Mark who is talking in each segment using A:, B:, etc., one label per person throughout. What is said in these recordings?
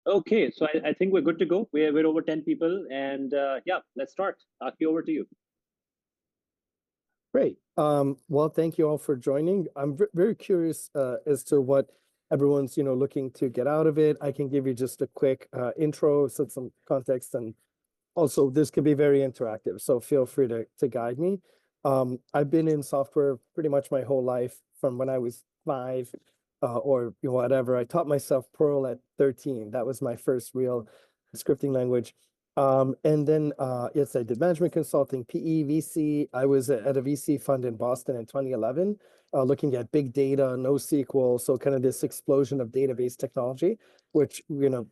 A: Okay, so I think we're good to go. We're over 10 people, and yeah, let's start. Aki, over to you.
B: Great. Well, thank you all for joining. I'm very curious as to what everyone's, looking to get out of it. I can give you just a quick intro, set some context, and also this could be very interactive, so feel free to guide me. I've been in software pretty much my whole life from when I was 5 or whatever. I taught myself Perl at 13. That was my first real scripting language. And then, yes, I did management consulting, PE, VC. I was at a VC fund in Boston in 2011, looking at big data, NoSQL, so kind of this explosion of database technology, which,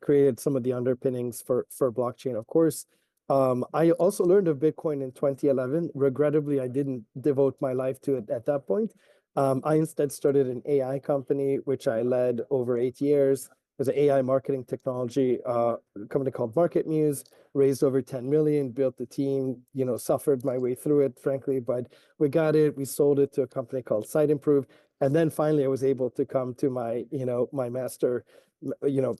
B: created some of the underpinnings for blockchain, of course. I also learned of Bitcoin in 2011. Regrettably, I didn't devote my life to it at that point. I instead started an AI company, which I led over 8 years. It was an AI marketing technology company called MarketMuse, raised over 10 million, built the team, suffered my way through it, frankly, but we got it. We sold it to a company called Site Improve. And then finally I was able to come to my master,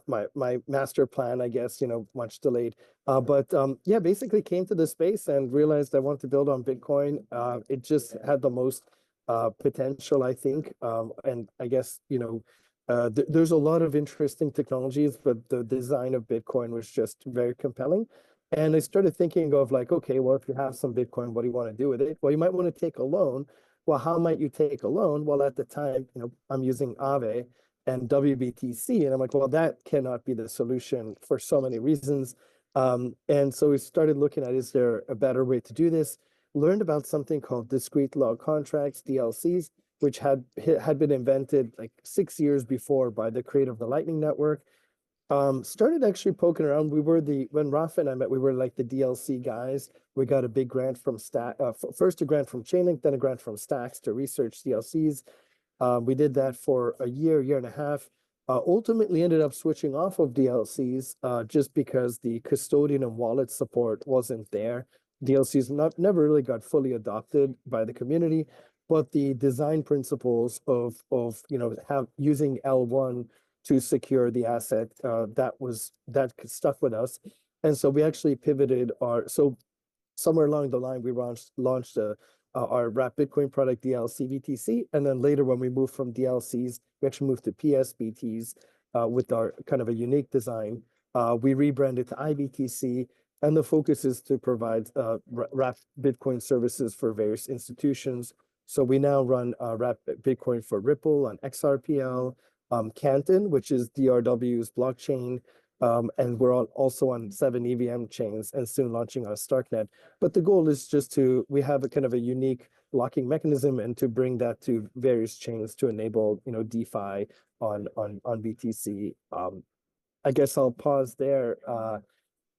B: my master plan, I guess, much delayed. But yeah, basically came to the space and realized I wanted to build on Bitcoin. It just had the most potential, I think. And I guess, there's a lot of interesting technologies, but the design of Bitcoin was just very compelling. And I started thinking of like, okay, well, if you have some Bitcoin, what do you want to do with it? Well, you might want to take a loan. Well, how might you take a loan? Well, at the time, I'm using Aave and WBTC, and I'm like, well, that cannot be the solution for so many reasons. And so we started looking at, is there a better way to do this? Learned about something called discrete log contracts, DLCs, which had been invented like 6 years before by the creator of the Lightning Network. Started actually poking around. When Rafa and I met, we were like the DLC guys. We got a big grant from first a grant from Chainlink, then a grant from Stacks to research DLCs. We did that for a year and a half. Ultimately ended up switching off of DLCs just because the custodian and wallet support wasn't there. DLCs never really got fully adopted by the community, but the design principles of using L1 to secure the asset that stuck with us. And so we actually pivoted somewhere along the line we launched our wrap Bitcoin product DLCBTC, and then later when we moved from DLCs, we actually moved to PSBTs with our kind of a unique design. We rebranded to iBTC, and the focus is to provide wrap Bitcoin services for various institutions. So we now run wrap Bitcoin for Ripple on XRPL, Canton, which is DRW's blockchain. And we're also on 7 EVM chains and soon launching on Starknet. But the goal is just we have a kind of a unique locking mechanism and to bring that to various chains to enable, DeFi on BTC. I guess I'll pause there.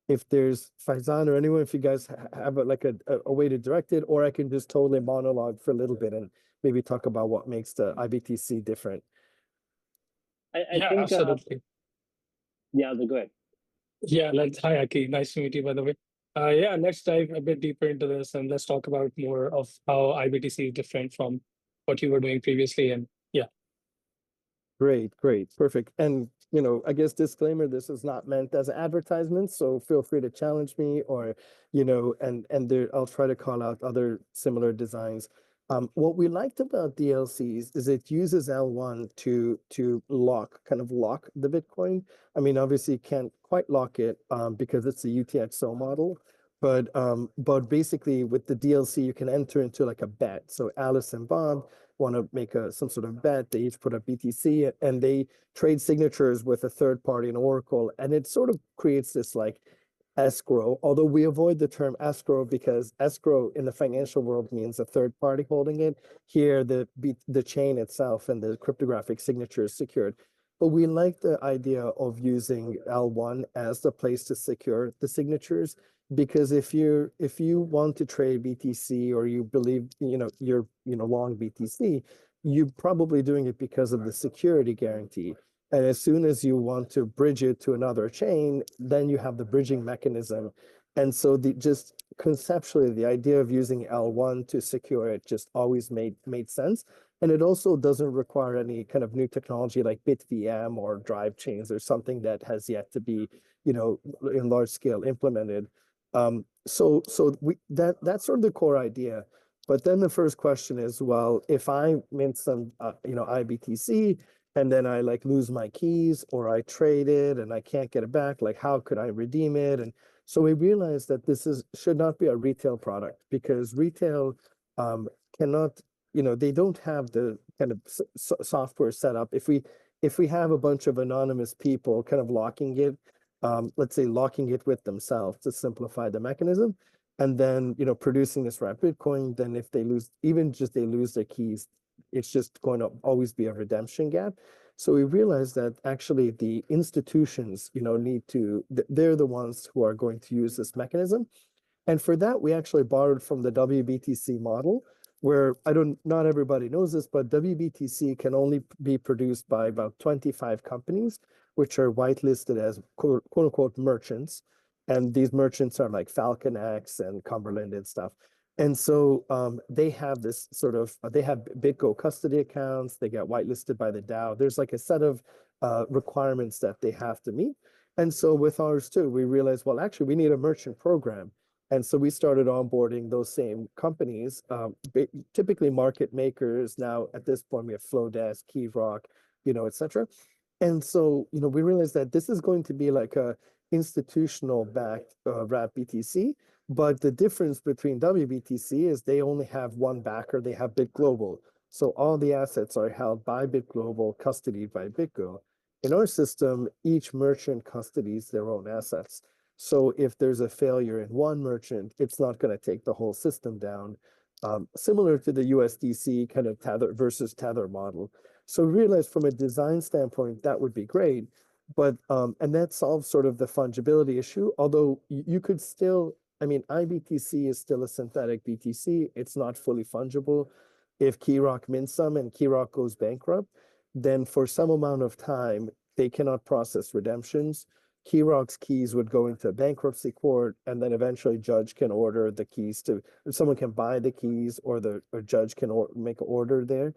B: If there's Faizan or anyone, if you guys have a way to direct it, or I can just totally monologue for a little bit and maybe talk about what makes the iBTC different.
A: I
C: Yeah,
A: think,
C: absolutely.
A: yeah, go ahead.
C: Yeah, hi, Aki. Nice to meet you, by the way. Yeah, let's dive a bit deeper into this and let's talk about more of how iBTC is different from what you were doing previously. And yeah.
B: Great, perfect. And, I guess disclaimer, this is not meant as an advertisement, so feel free to challenge me or, I'll try to call out other similar designs. What we liked about DLCs is it uses L1 to kind of lock the Bitcoin. I mean, obviously you can't quite lock it because it's a UTXO model, but basically with the DLC you can enter into like a bet. So Alice and Bob want to make some sort of bet. They each put up BTC and they trade signatures with a third party, an Oracle, and it sort of creates this like escrow, although we avoid the term escrow because escrow in the financial world means a third party holding it. Here, the chain itself and the cryptographic signature is secured. But we like the idea of using L1 as the place to secure the signatures, because if you want to trade BTC or you believe you're long BTC, you're probably doing it because of the security guarantee. And as soon as you want to bridge it to another chain, then you have the bridging mechanism And so just conceptually, the idea of using L1 to secure it just always made sense. And it also doesn't require any kind of new technology like BitVM or drive chains or something that has yet to be, in large scale implemented. So that's sort of the core idea. But then the first question is, well, if I mint some, iBTC and then I like lose my keys or I trade it and I can't get it back, like how could I redeem it? And so we realized that this should not be a retail product because retail cannot, they don't have the kind of software set up. If we have a bunch of anonymous people kind of locking it, let's say locking it with themselves to simplify the mechanism, and then producing this wrapped Bitcoin, then if they lose, even just they lose their keys, it's just going to always be a redemption gap. So we realized that actually the institutions, they're the ones who are going to use this mechanism. And for that, we actually borrowed from the WBTC model, where not everybody knows this, but WBTC can only be produced by about 25 companies, which are whitelisted as quote unquote merchants. And these merchants are like Falcon X and Cumberland and stuff. And so they have this they have BitGo custody accounts, they get whitelisted by the DAO. There's like a set of requirements that they have to meet. And so with ours too, we realized, well, actually, we need a merchant program. And so we started onboarding those same companies, typically market makers. Now, at this point, we have Flowdesk, KeyRock, et cetera. And so, we realized that this is going to be like a institutional backed wrapped BTC. But the difference between WBTC is they only have one backer, they have BitGlobal. So all the assets are held by BitGlobal, custodied by BitGo. In our system, each merchant custodies their own assets. So if there's a failure in one merchant, it's not going to take the whole system down. Similar to the USDC kind of tether versus tether model. So we realized from a design standpoint, that would be great. But, and that solves sort of the fungibility issue, although you could still, iBTC is still a synthetic BTC. It's not fully fungible. If KeyRock mints some and KeyRock goes bankrupt, then for some amount of time, they cannot process redemptions. KeyRock's keys would go into bankruptcy court, and then eventually judge can order the keys someone can buy the keys, or judge can make an order there.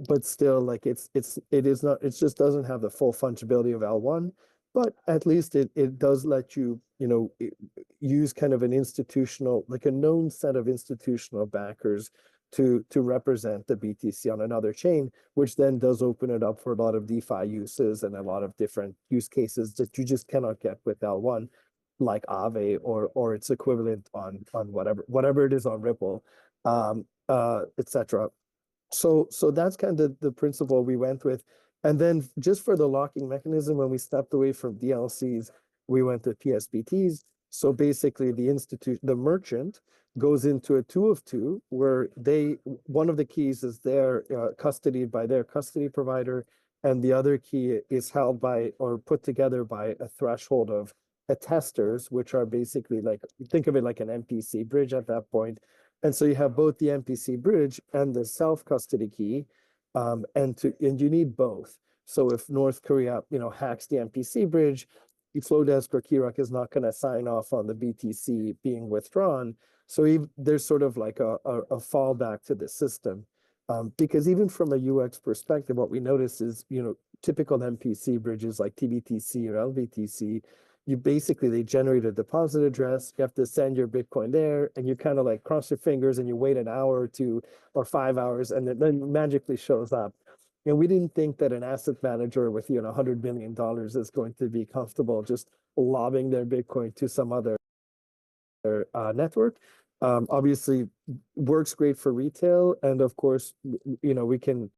B: But still, like it just doesn't have the full fungibility of L1, but at least it does let you, use kind of an institutional, like a known set of institutional backers to represent the BTC on another chain, which then does open it up for a lot of DeFi uses and a lot of different use cases that you just cannot get with L1, like Aave or its equivalent on whatever it is on Ripple, etc. So that's kind of the principle we went with. And then just for the locking mechanism, when we stepped away from DLCs, we went to PSBTs. So basically the merchant goes into a 2 of 2 where one of the keys is custodied by their custody provider, and the other key is held by or put together by a threshold of attesters, which are basically like, think of it like an MPC bridge at that point. And so you have both the MPC bridge and the self-custody key, and you need both. So if North Korea, hacks the MPC bridge, Flowdesk or KeyRock is not going to sign off on the BTC being withdrawn. So there's sort of like a fallback to the system. Because even from a UX perspective, what we notice is, typical MPC bridges like TBTC or LBTC, they generate a deposit address, you have to send your Bitcoin there, and you kind of like cross your fingers and you wait an hour or 2 or 5 hours, and it then magically shows up. And we didn't think that an asset manager with $100 million is going to be comfortable just lobbing their Bitcoin to some other network. Obviously, works great for retail, and of course, we can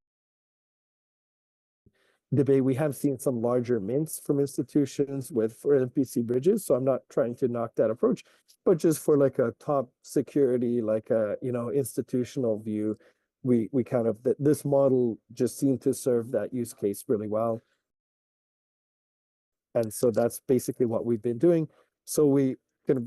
B: debate. We have seen some larger mints from institutions for MPC bridges, so I'm not trying to knock that approach, but just for like a top security, like a institutional view, we kind of this model just seemed to serve that use case really well. And so that's basically what we've been doing. So we kind of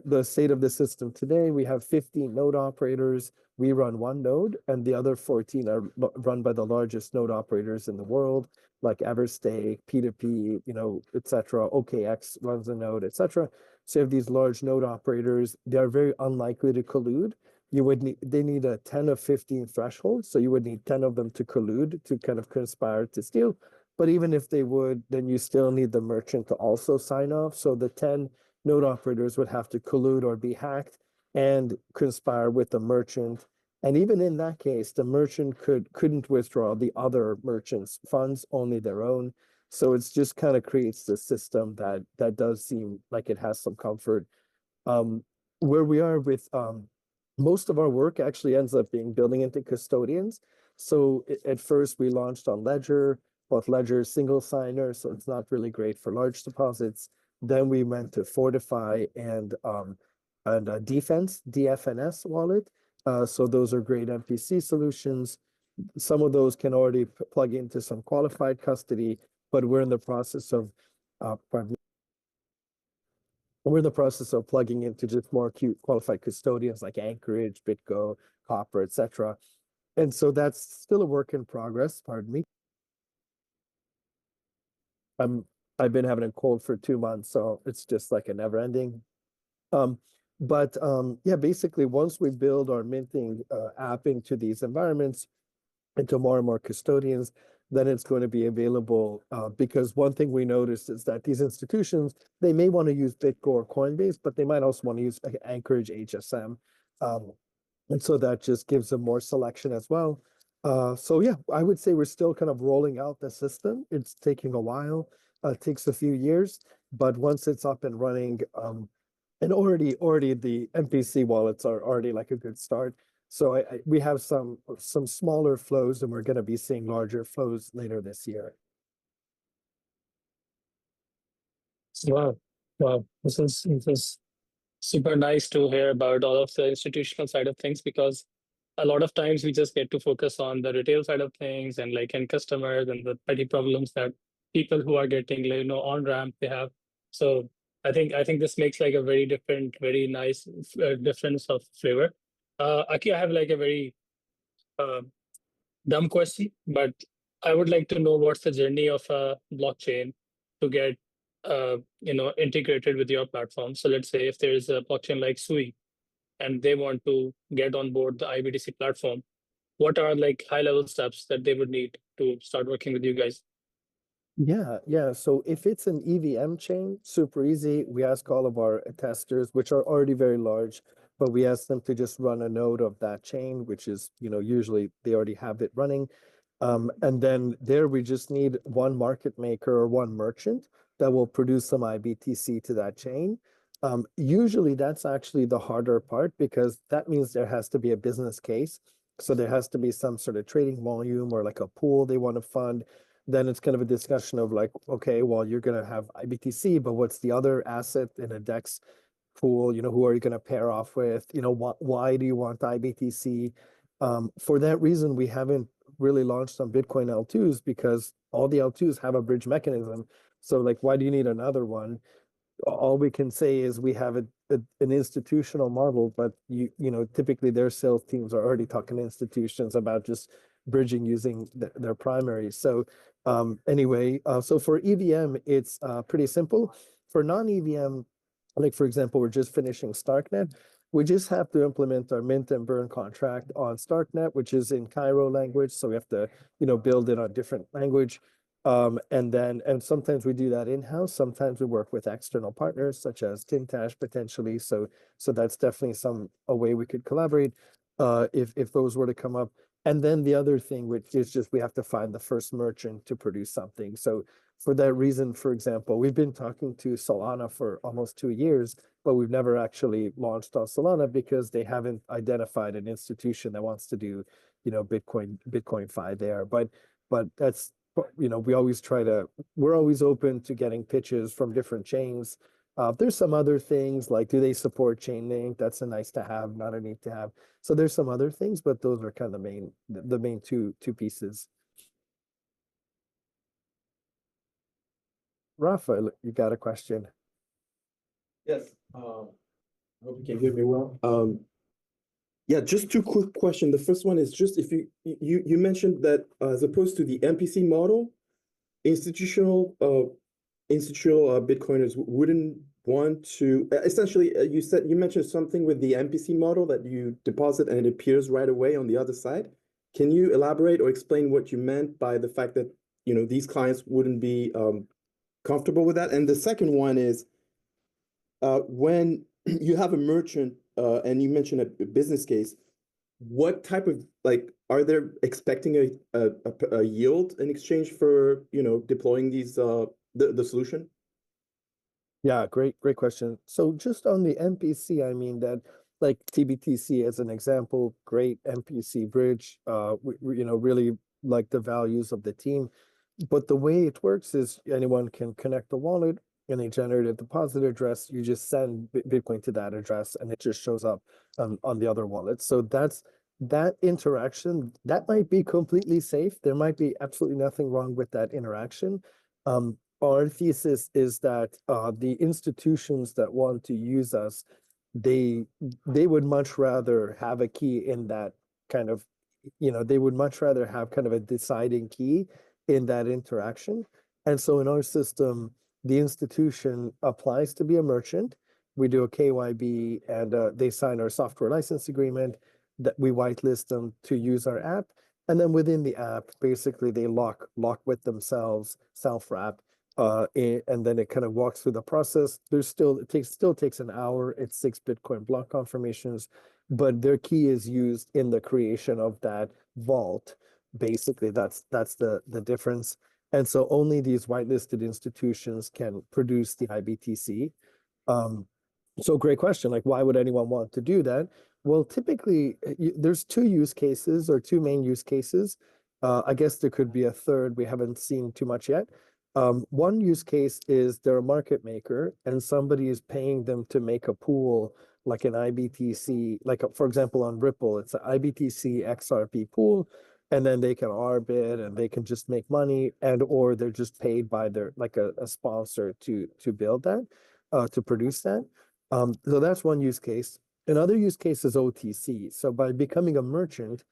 B: the state of the system today, we have 15 node operators. We run one node, and the other 14 are run by the largest node operators in the world, like Everstake, P2P, et cetera. OKX runs a node, et cetera. So you have these large node operators, they are very unlikely to collude. They need a 10 of 15 threshold. So you would need 10 of them to collude, to kind of conspire to steal. But even if they would, then you still need the merchant to also sign off. So the 10 node operators would have to collude or be hacked and conspire with the merchant. And even in that case, the merchant couldn't withdraw the other merchant's funds, only their own. So it's just kind of creates this system that does seem like it has some comfort. Where we are with most of our work actually ends up being building into custodians. So at first we launched on Ledger, but Ledger is single signer, so it's not really great for large deposits. Then we went to Fortify and Defense, DFNS wallet. So those are great MPC solutions. Some of those can already plug into some qualified custody, but we're in the process of plugging into just more qualified custodians like Anchorage, BitGo, Copper, etc. And so that's still a work in progress. Pardon me. I've been having a cold for 2 months, so it's just like a never ending. Yeah, basically, once we build our minting app into these environments, into more and more custodians, then it's going to be available. Because one thing we noticed is that these institutions, they may want to use BitGo or Coinbase, but they might also want to use Anchorage HSM. And so that just gives them more selection as well. So yeah, I would say we're still kind of rolling out the system. It's taking a while. It takes a few years, but once it's up and running, and already the MPC wallets are already like a good start. So we have some smaller flows, and we're going to be seeing larger flows later this year.
C: Wow, wow, this is super nice to hear about all of the institutional side of things, because a lot of times we just get to focus on the retail side of things and like end customers and the petty problems that people who are getting, you know, on ramp they have. So I think this makes like a very different, very nice difference of flavor. Aki, I have like a very dumb question, but I would like to know what's the journey of a blockchain to get you know, integrated with your platform. So let's say if there is a blockchain like Sui and they want to get on board the iBTC platform, what are like high level steps that they would need to start working with you guys?
B: Yeah. So if it's an EVM chain, super easy. We ask all of our testers, which are already very large, but we ask them to just run a node of that chain, which is, you know, usually they already have it running. And then there we just need one market maker or one merchant that will produce some iBTC to that chain. Usually that's actually the harder part, because that means there has to be a business case. So there has to be some sort of trading volume or like a pool they want to fund. Then it's kind of a discussion of like, okay, well, you're going to have iBTC, but what's the other asset in a DEX pool? You know, who are you going to pair off with? You know, why do you want iBTC? For that reason, we haven't really launched on Bitcoin L2s, because all the L2s have a bridge mechanism. So like, why do you need another one? All we can say is we have an institutional model, but you know, typically their sales teams are already talking to institutions about just bridging using their primary. So anyway, so for EVM, it's pretty simple. For non-EVM, like for example, we're just finishing Starknet. We just have to implement our mint and burn contract on Starknet, which is in Cairo language. So we have to, you know, build it on different language. And sometimes we do that in-house. Sometimes we work with external partners such as Tintash potentially. So that's definitely a way we could collaborate if those were to come up. And then the other thing, which is just we have to find the first merchant to produce something. So for that reason, for example, we've been talking to Solana for almost 2 years, but we've never actually launched on Solana because they haven't identified an institution that wants to do, you know, Bitcoin Fi there. But that's, you know, we're always open to getting pitches from different chains. There's some other things like, do they support Chainlink? That's a nice to have, not a need to have. So there's some other things, but those are kind of the main two pieces. Rafa, you got a question?
D: Yes. I hope you can hear me well. Yeah, just two quick questions. The first one is just if you mentioned that as opposed to the MPC model, institutional Bitcoiners wouldn't want to essentially, you mentioned something with the MPC model that you deposit and it appears right away on the other side. Can you elaborate or explain what you meant by the fact that, you know, these clients wouldn't be comfortable with that? And the second one is when you have a merchant and you mentioned a business case, what type of, like, are they expecting a yield in exchange for, you know, deploying these the solution?
B: Yeah, great question. So just on the MPC, I mean that like TBTC as an example, great MPC bridge, you know, really like the values of the team. But the way it works is anyone can connect the wallet and they generate a deposit address. You just send Bitcoin to that address and it just shows up on the other wallet. So that's that interaction. That might be completely safe. There might be absolutely nothing wrong with that interaction. Our thesis is that the institutions that want to use us, they would much rather have a key in that kind of, you know, they would much rather have kind of a deciding key in that interaction. And so in our system, the institution applies to be a merchant. We do a KYB and they sign our software license agreement that we whitelist them to use our app. And then within the app, basically they lock with themselves, self-wrap, and then it kind of walks through the process. There's still takes an hour. It's 6 Bitcoin block confirmations, but their key is used in the creation of that vault. Basically, that's the difference. And so only these whitelisted institutions can produce the iBTC. So great question. Like, why would anyone want to do that? Well, typically, there's two use cases or two main use cases. I guess there could be a third. We haven't seen too much yet. One use case is they're a market maker and somebody is paying them to make a pool like an iBTC, like for example, on Ripple, it's an iBTC XRP pool, and then they can arbit and they can just make money and or they're just paid by their like a sponsor to build that, to produce that. So that's one use case. Another use case is OTC. So by becoming a merchant,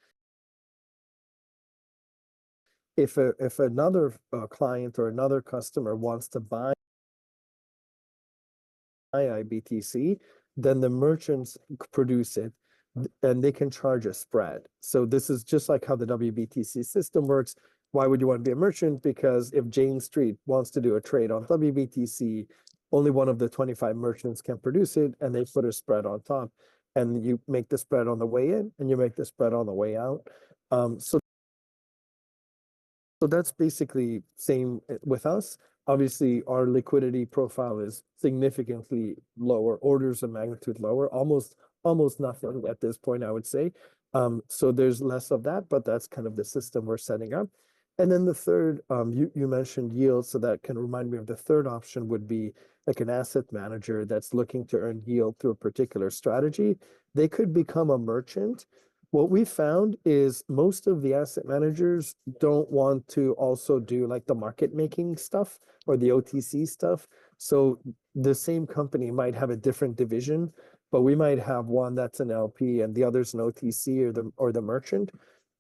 B: if another client or another customer wants to buy iBTC, then the merchants produce it and they can charge a spread. So this is just like how the WBTC system works. Why would you want to be a merchant? Because if Jane Street wants to do a trade on WBTC, only one of the 25 merchants can produce it and they put a spread on top. And you make the spread on the way in and you make the spread on the way out. So that's basically same with us. Obviously, our liquidity profile is significantly lower, orders of magnitude lower, almost nothing at this point, I would say. So there's less of that, but that's kind of the system we're setting up. And then the third, you mentioned yield, so that can remind me of the third option would be like an asset manager that's looking to earn yield through a particular strategy. They could become a merchant. What we found is most of the asset managers don't want to also do like the market making stuff or the OTC stuff. So the same company might have a different division, but we might have one that's an LP and the other's an OTC or the merchant,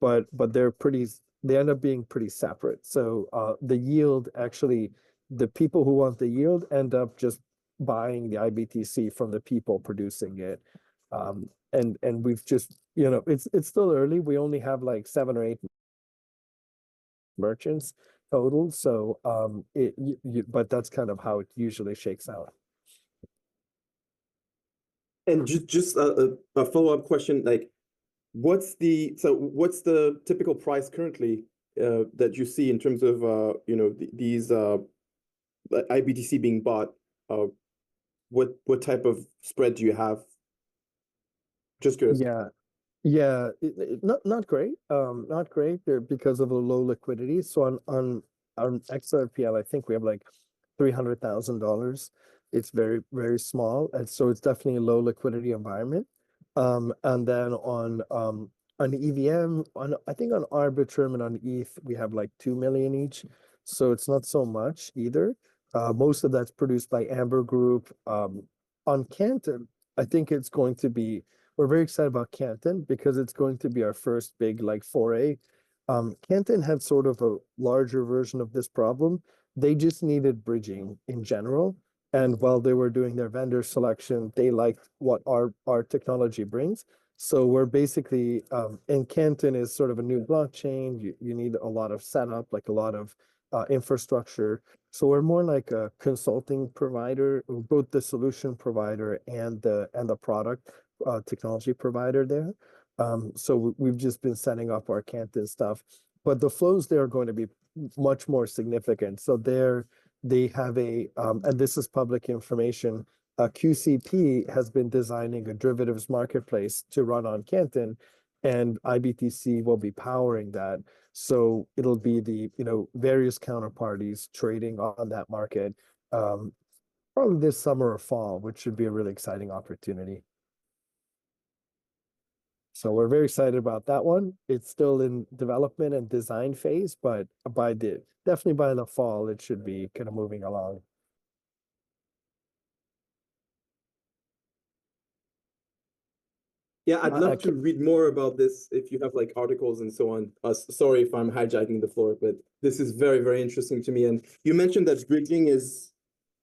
B: but they end up being pretty separate. So the yield actually, the people who want the yield end up just buying the iBTC from the people producing it. And we've just, you know, it's still early. We only have like 7 or 8 merchants total. So but that's kind of how it usually shakes out.
D: And just a follow-up question, like what's the typical price currently that you see in terms of you know, these iBTC being bought? What type of spread do you have? Just curious.
B: Yeah, not great. Not great there because of the low liquidity. So on XRPL, I think we have like $300,000. It's very, very small, and so it's definitely a low liquidity environment. And then on EVM, I think on Arbitrum and on ETH, we have like 2 million each. So it's not so much either. Most of that's produced by Amber Group. On Canton, I think it's going to be. We're very excited about Canton because it's going to be our first big like foray. Canton had sort of a larger version of this problem. They just needed bridging in general. And while they were doing their vendor selection, they liked what our technology brings. So we're basically, and Canton is sort of a new blockchain. You need a lot of setup, like a lot of infrastructure. So we're more like a consulting provider, both the solution provider and the product technology provider there. So we've just been setting up our Canton stuff, but the flows there are going to be much more significant. So they have and this is public information. QCP has been designing a derivatives marketplace to run on Canton, and iBTC will be powering that. So it'll be the various counterparties trading on that market, probably this summer or fall, which should be a really exciting opportunity. So we're very excited about that one. It's still in development and design phase, but definitely by the fall, it should be kind of moving along.
D: Yeah, I'd love to read more about this if you have like articles and so on. Sorry if I'm hijacking the floor, but this is very, very interesting to me. And you mentioned that bridging is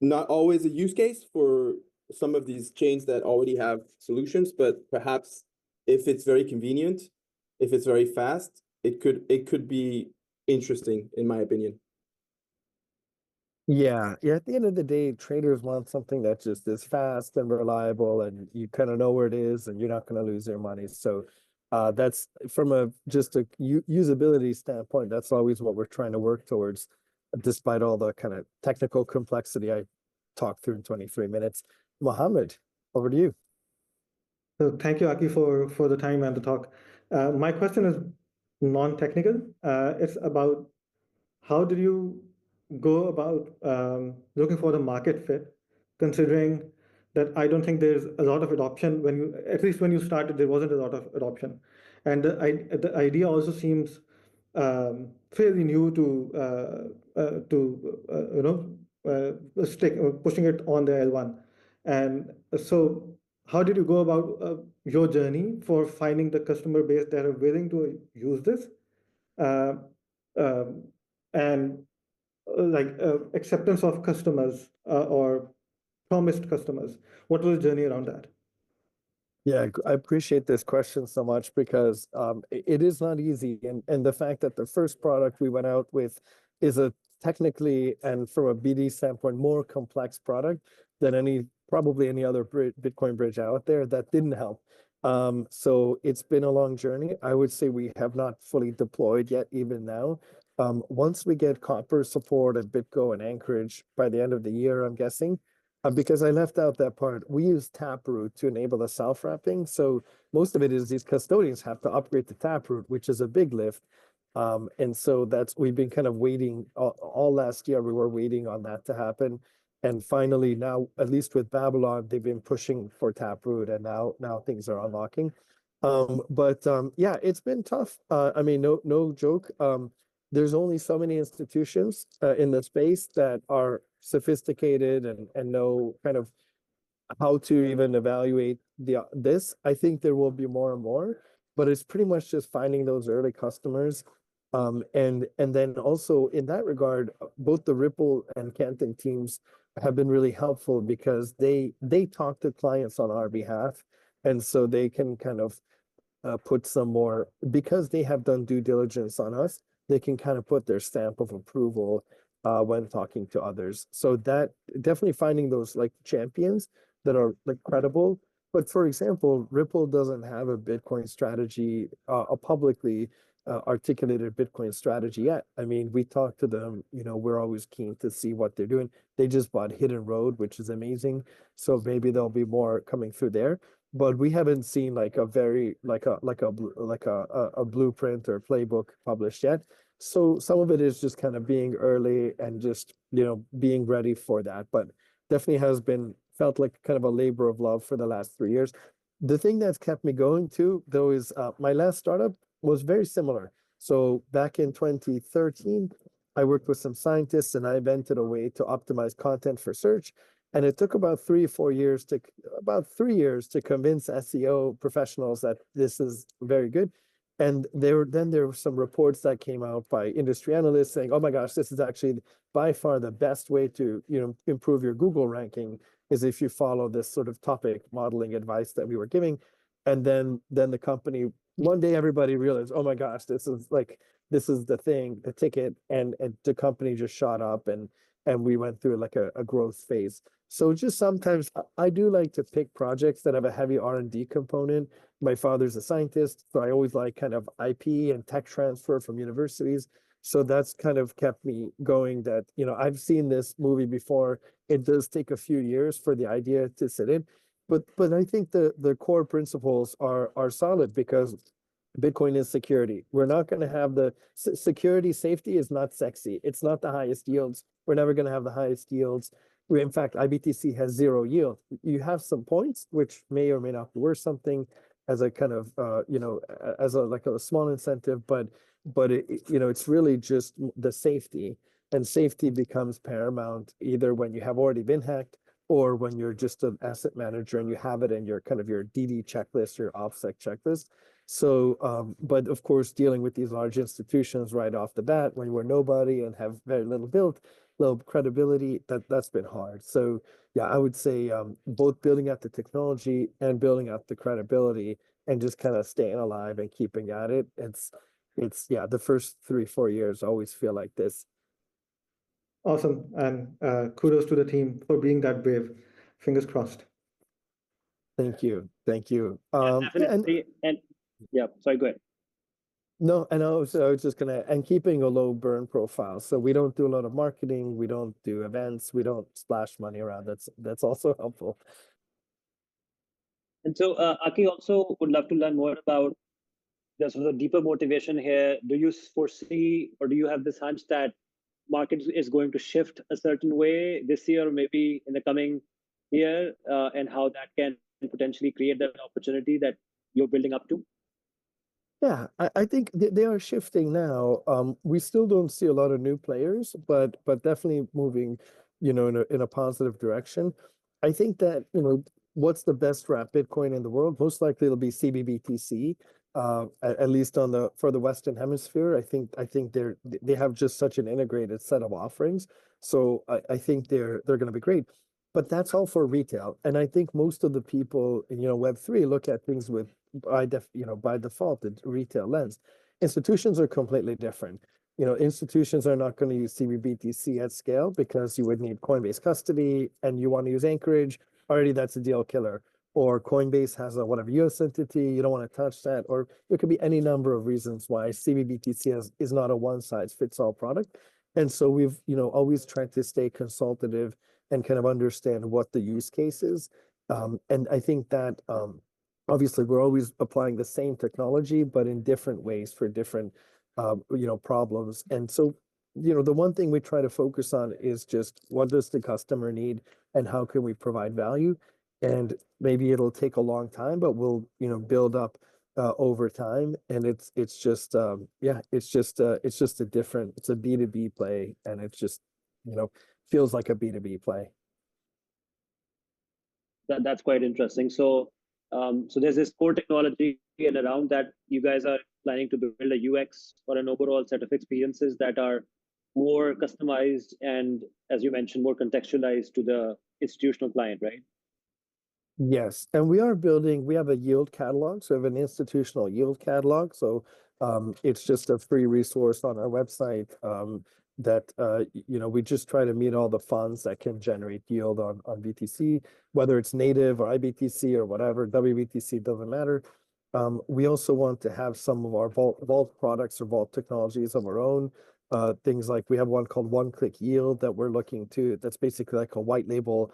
D: not always a use case for some of these chains that already have solutions, but perhaps if it's very convenient, if it's very fast, it could be interesting, in my opinion.
B: Yeah. At the end of the day, traders want something that just is fast and reliable, and you kind of know where it is, and you're not going to lose your money. So that's from just a usability standpoint. That's always what we're trying to work towards, despite all the kind of technical complexity I talked through in 23 minutes. Mohammed, over to you.
E: So thank you, Aki, for the time and the talk. My question is non-technical. It's about how did you go about looking for the market fit, considering that I don't think there's a lot of adoption at least when you started, there wasn't a lot of adoption. And the idea also seems fairly new pushing it on the L1. And so how did you go about your journey for finding the customer base that are willing to use this? And acceptance of customers or promised customers. What was the journey around that?
B: Yeah, I appreciate this question so much because it is not easy. And the fact that the first product we went out with is a technically and from a BD standpoint, more complex product than probably any other Bitcoin bridge out there, that didn't help. So it's been a long journey. I would say we have not fully deployed yet, even now. Once we get Copper support at BitGo and Anchorage by the end of the year, I'm guessing, because I left out that part, we use Taproot to enable the self-wrapping. So most of it is these custodians have to upgrade to Taproot, which is a big lift. And so we've been kind of waiting all last year. We were waiting on that to happen. And finally now, at least with Babylon, they've been pushing for Taproot, and now things are unlocking. Yeah, it's been tough. I mean, no joke. There's only so many institutions in the space that are sophisticated and know kind of how to even evaluate this. I think there will be more and more, but it's pretty much just finding those early customers. And then also in that regard, both the Ripple and Canton teams have been really helpful because they talk to clients on our behalf, and so they can kind of put some more, because they have done due diligence on us, they can kind of put their stamp of approval when talking to others. So that definitely finding those like champions that are like credible. But for example, Ripple doesn't have a Bitcoin strategy, a publicly articulated Bitcoin strategy yet. I mean, we talk to them, we're always keen to see what they're doing. They just bought Hidden Road, which is amazing. So maybe there'll be more coming through there. But we haven't seen like a very like a blueprint or playbook published yet. So some of it is just kind of being early and just being ready for that. But definitely has felt like kind of a labor of love for the last 3 years. The thing that's kept me going too, though, is my last startup was very similar. So back in 2013, I worked with some scientists and I invented a way to optimize content for search. And it took about 3 years to convince SEO professionals that this is very good. And there were some reports that came out by industry analysts saying, oh my gosh, this is actually by far the best way to, improve your Google ranking is if you follow this sort of topic modeling advice that we were giving. And then the company, one day everybody realized, oh my gosh, this is the thing, the ticket, and the company just shot up, and we went through like a growth phase. So just sometimes I do like to pick projects that have a heavy R&D component. My father's a scientist, so I always like kind of IP and tech transfer from universities. So that's kind of kept me going, that, I've seen this movie before. It does take a few years for the idea to sit in, but I think the core principles are solid, because Bitcoin is security. We're not going to have the security. Safety is not sexy. It's not the highest yields. We're never going to have the highest yields. In fact, iBTC has 0 yield. You have some points, which may or may not be worth something as a kind of, as a small incentive, but it's really just the safety, and safety becomes paramount either when you have already been hacked, or when you're just an asset manager and you have it in your kind of your DD checklist, your OPSEC checklist. So, but of course, dealing with these large institutions right off the bat, when we're nobody and have very little low credibility, that's been hard. So yeah, I would say both building out the technology and building out the credibility, and just kind of staying alive and keeping at it. It's yeah, the first 3-4 years always feel like this.
E: Awesome. And kudos to the team for being that brave. Fingers crossed.
B: Thank you. Thank you.
A: Definitely. And yeah, sorry, go ahead.
B: No, and I was just and keeping a low burn profile. So we don't do a lot of marketing, we don't do events, we don't splash money around. That's also helpful.
A: And so, Aki, also would love to learn more about the sort of deeper motivation here. Do you foresee, or do you have this hunch that market is going to shift a certain way this year, or maybe in the coming year, and how that can potentially create that opportunity that you're building up to?
B: Yeah, I think they are shifting now. We still don't see a lot of new players, but definitely moving, in a positive direction. I think that, what's the best wrap Bitcoin in the world? Most likely it'll be CBBTC, at least for the Western Hemisphere. I think they have just such an integrated set of offerings. So I think they're going to be great. But that's all for retail. And I think most of the people in, Web3 look at things with by default, the retail lens. Institutions are completely different. Institutions are not going to use CBBTC at scale, because you would need Coinbase custody, and you want to use Anchorage. Already that's a deal killer. Or Coinbase has a whatever US entity, you don't want to touch that. Or there could be any number of reasons why CBBTC is not a one-size-fits-all product. And so we've, always tried to stay consultative and kind of understand what the use case is. And I think that obviously we're always applying the same technology, but in different ways for different problems. And so, the one thing we try to focus on is just what does the customer need and how can we provide value? And maybe it'll take a long time, but we'll, build up over time. And it's just it's just a B2B play, and it's just, feels like a B2B play.
A: That's quite interesting. So, so there's this core technology, and around that, you guys are planning to build a UX or an overall set of experiences that are more customized and, as you mentioned, more contextualized to the institutional client, right?
B: Yes, and we have a yield catalog, so we have an institutional yield catalog. So it's just a free resource on our website that we just try to meet all the funds that can generate yield on BTC, whether it's native or iBTC or whatever, WBTC, doesn't matter. We also want to have some of our vault products or vault technologies of our own. Things like we have one called one-click yield that we're looking to, that's basically like a white label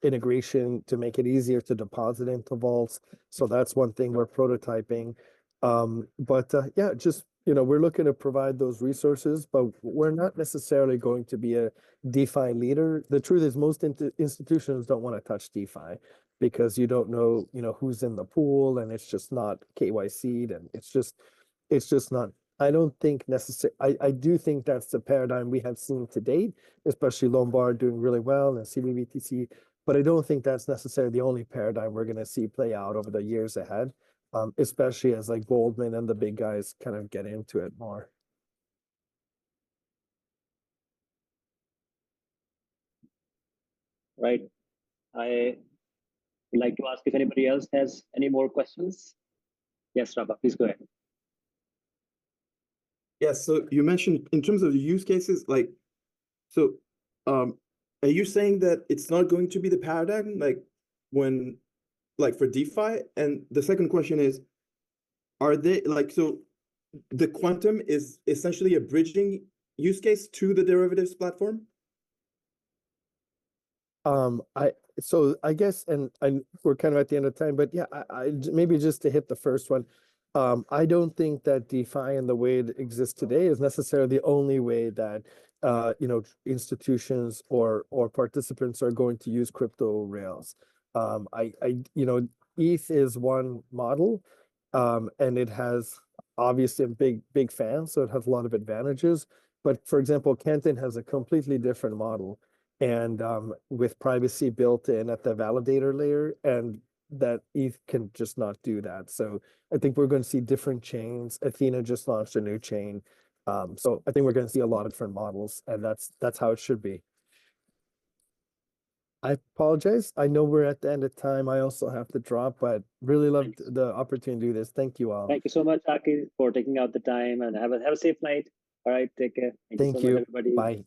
B: integration to make it easier to deposit into vaults. So that's one thing we're prototyping. But yeah, just, we're looking to provide those resources, but we're not necessarily going to be a DeFi leader. The truth is most institutions don't want to touch DeFi, because you don't know, who's in the pool, and it's just not KYC'd, and it's just not. I don't think necessarily. I do think that's the paradigm we have seen to date, especially Lombard doing really well and CBBTC. But I don't think that's necessarily the only paradigm we're going to see play out over the years ahead. especially as like Goldman and the big guys kind of get into it more.
A: Right. I would like to ask if anybody else has any more questions. Yes, Rabah, please go ahead.
D: Yes, so you mentioned in terms of the use cases, like, so are you saying that it's not going to be the paradigm, like when, like for DeFi? And the second question is, are they like, so the quantum is essentially a bridging use case to the derivatives platform?
B: I guess, and we're kind of at the end of time, but yeah, maybe just to hit the first one. I don't think that DeFi and the way it exists today is necessarily the only way that institutions or participants are going to use crypto rails. ETH is one model, and it has obviously a big fan, so it has a lot of advantages. But for example, Canton has a completely different model, and with privacy built in at the validator layer, and that ETH can just not do that. So I think we're going to see different chains. Athena just launched a new chain. So I think we're going to see a lot of different models, and that's how it should be. I apologize. I know we're at the end of time. I also have to drop, but really loved the opportunity to do this. Thank you all.
A: Thank you so much, Aki, for taking out the time, and have a safe night. All right, take care. Thank you so much, everybody.
B: Bye.